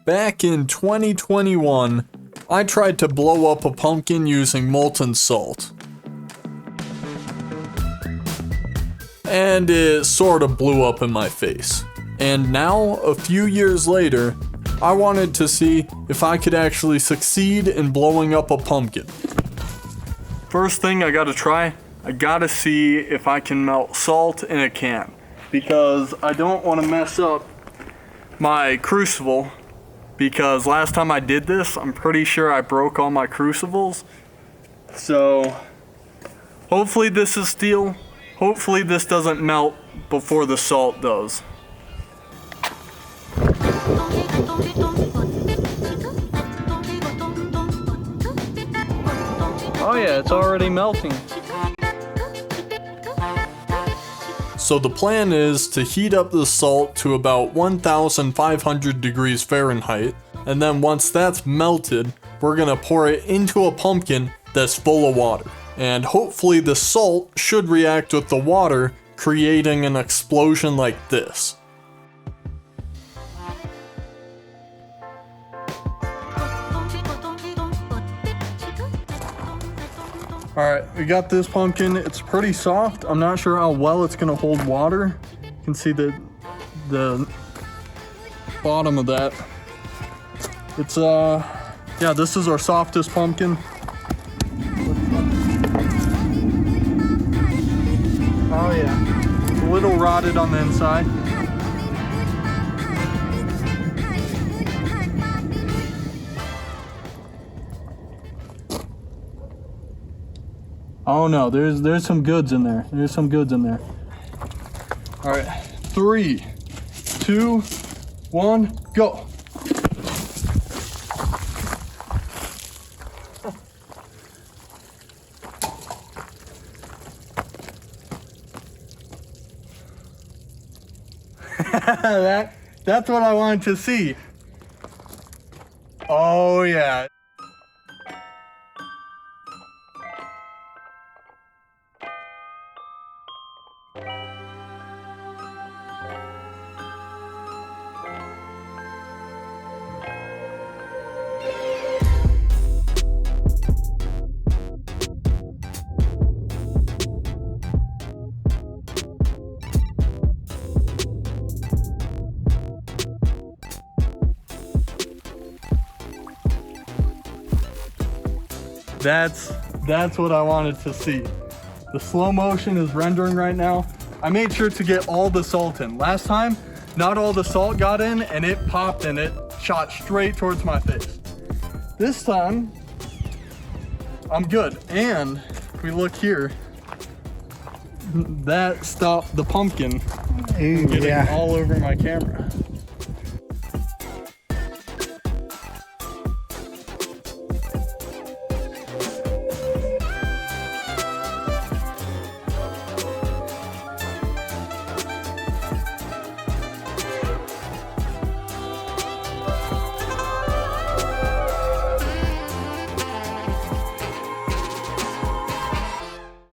Back in 2021, I tried to blow up a pumpkin using molten salt. And it sort of blew up in my face. And now, a few years later, I wanted to see if I could actually succeed in blowing up a pumpkin. First thing I gotta try, I gotta see if I can melt salt in a can. Because I don't want to mess up my crucible. Because last time I did this, I'm pretty sure I broke all my crucibles. So, hopefully this is steel. Hopefully this doesn't melt before the salt does. Oh yeah, it's already melting. So the plan is to heat up the salt to about 1,500 degrees Fahrenheit, and then once that's melted, we're gonna pour it into a pumpkin that's full of water. And hopefully the salt should react with the water, creating an explosion like this. Alright, we got this pumpkin. It's pretty soft. I'm not sure how well it's gonna hold water. You can see the bottom of that. It's yeah, this is our softest pumpkin. Oh yeah, it's a little rotted on the inside. Oh no, there's some goods in there. There's some goods in there. All right, 3, 2, 1, go. That's what I wanted to see. Oh yeah. That's what I wanted to see. The slow motion is rendering right now. I made sure to get all the salt in. Last time, not all the salt got in and it popped and it shot straight towards my face. This time, I'm good. And if we look here, that stopped the pumpkin from getting all over my camera.